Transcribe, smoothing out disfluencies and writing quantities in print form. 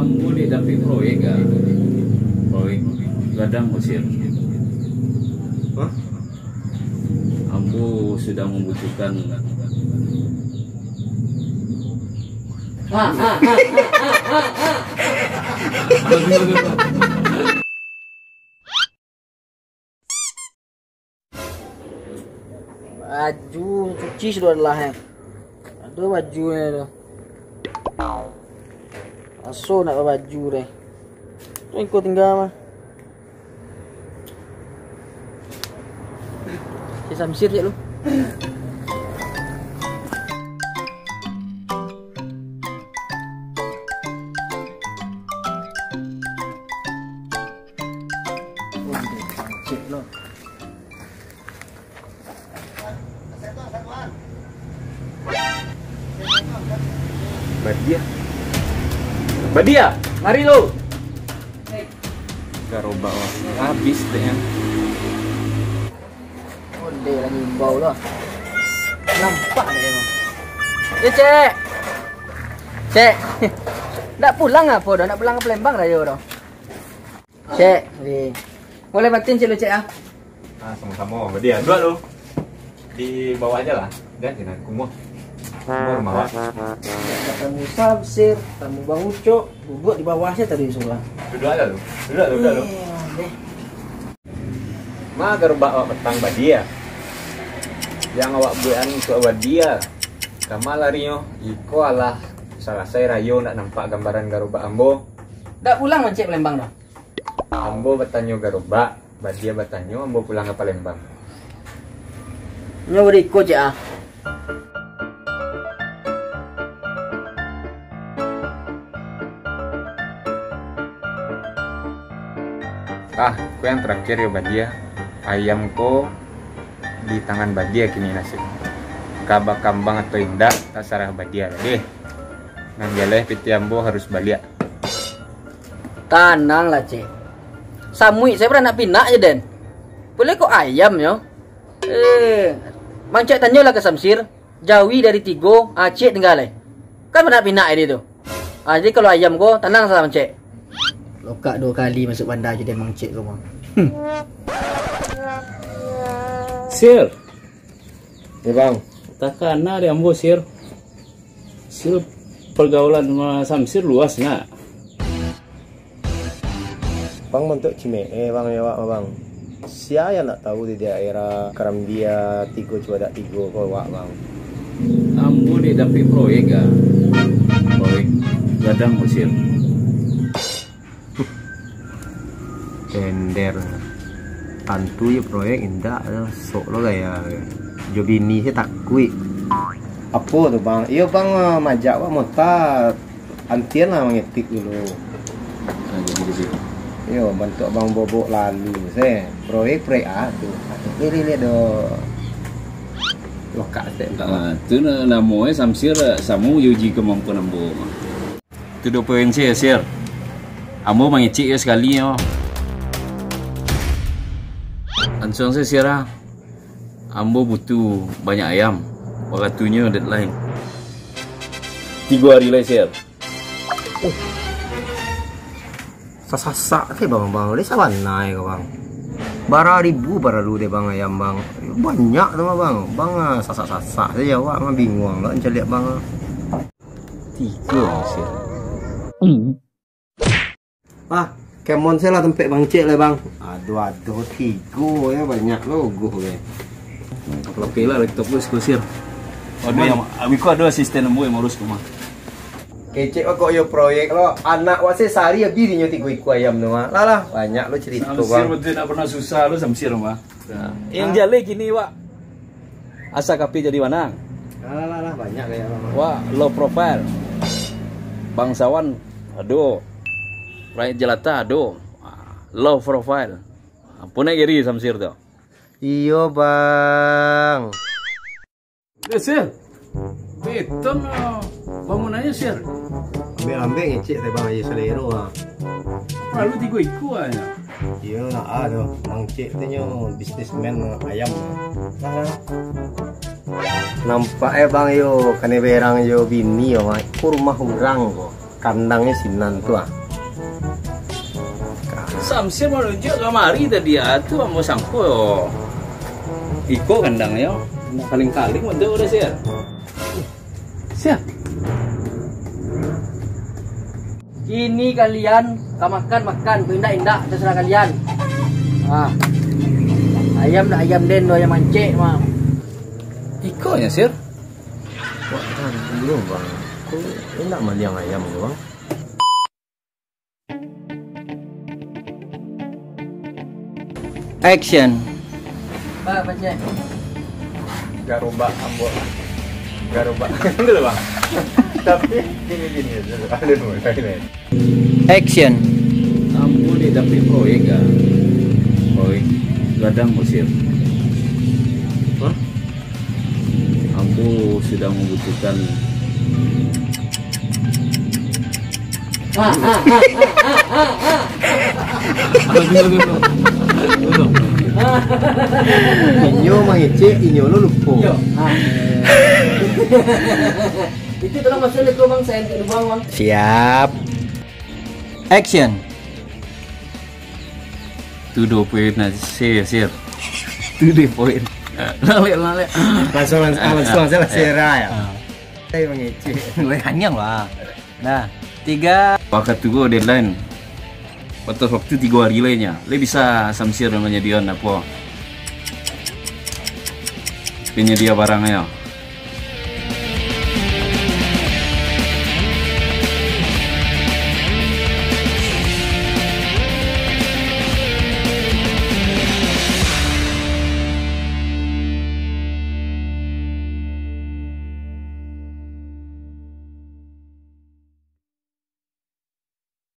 Ambo di tapi proyek ga? Proyek gadang usir. Hah? Ambo sudah membutuhkan. Baju cuci sudah lah ya. Ada bajunya tuh. Aso nak baju deh. Tu ikut tinggal mah. Si Samsir je lu. Badia, mari lo. Garoba habis deh ya. Onde lagi bau lah. Nampak deh emang. Cek. Cek. Nak pulang apa dah? Nak pulang ke Palembang dah yo dah. Cek, ni. Boleh batin cek lu cek ah. Sama-sama Badia. Dua lu. Di bawah aja lah. Dan kena kumuh. Rumah Ketemu Samsir, ketemu Bang Ucok, bubuk di bawahnya tadi semua. duduk aja lu. Duduk lu. Ma gerobak awak petang Badia. Yang awak buan untuk Badia. Kama larinyo, iko alah salah saya rayo nak nampak gambaran gerobak ambo. Dak pulang mencek Palembang dah. Ambo bertanyo gerobak, Badia bertanyo ambo pulang ke Palembang. Nyawa ikut cek ah. Ku yang terakhir ya Badia. Ayamku di tangan Badia kini nasib. Kabak kambang atau indah terserah Badia deh. Nang jaleh piti ambo harus balik. Tenang lah cek. Samui saya pernah nak pinak je Den. Boleh kok ayam yo. Mang cek tanya lah ke Samsir. Jauhi dari Tigo, Aceh tinggal kan pernah pinak dia tu. Jadi kalau ayam ko tenang salah cek. Lokak 2 kali masuk bandar je dia Mang Cik rumah. Sir, Ya bang. takkan na dia ambo sir. Sir pergaulan sama Samsir luas nak. Bang bentuk Cimehe bang ya bang. Siapa nak tahu di daerah Karamdia Tigo Cuadak Tigo kau bang. Ambo di tapi proyek ga? Proyek gadang usir. Tender tantu ya proyek indah sok lo gaya Jobini sih takui apa tuh bang iya bang majak bang motor antian lah mengetik dulu Jadi iya bantu bang bobok lalu saya proyek tuh ini do lokal teh tu namanya Samsir samu yuji kemampuan ambo. Tu 2 poin sir. Ambo mangicik ya sekali yo. Langsung saya sirah. Ambo butuh banyak ayam. Waktunya deadline 3 hari lagi sir. Sasak sih bang dia saban naik bang bara ribu bara lu deh bang ayam bang banyak tuh bang sasak saya jawab mah bingung lah lihat bang 3 sir. Kemon saya lah tempat bang cek lah bang aduh 3 ya banyak logo ya Oke lah laptop lu sir. Ada yang aku ada asisten ambo yang urus rumah. kecek kok yo proyek lo anak wase sari ya birinya 3 iku ayam tuh mah lah banyak lo cerita Samsir bang betul tak pernah susah lu Samsir mah. Yang jale gini wak. Asa kapi jadi wanang. lah banyak kayak bang Wah, low profile. Bangsawan, aduh. Rakyat jelata, aduh. Low profile. Punai geri Samsir tuh. iyo bang Sir. Beton bangunannya sir. ambil ngecek teh bang aja selero Lalu 3 iku aja. iya nak ada bang cek teh bisnismen ayam nampak bang yo kane berang yo bini yo mah kurmah urang kok kandangnya Sinan tuh ah. Samsir menunjuk kamari tadi tuh mau sangko. Iko kandangnya, kaling-kaling untuk udah sir. Siap. Kini kalian makan, indah-indah terserah kalian. Ayam dah ayam den do ayam mancik mah. Iko nya sir. Wah, dulu bang. Kok enak maliang ayam gitu bang? Action. Baca. Garuba ambo. Garuba. Dulu bang. Tapi gini ada dulu. Action. Ambo di tapi proyek ah. Proyek ladang musir. Apa? Ambo sedang membutuhkan Inyo mangece, inyo lo lupo. Itu tolong masuk ke bang, saya untuk bang. Siap. Action. tu 2 poin na sir. Tu 2 poin. Lale. Langsung saya serah ya. Saya mangece. Gue hanyang lah. Nah, 3. Pakat tu go deadline. Batas waktu 3 hari lainnya. Le bisa samsir namanya dia apa? Penyedia barangnya.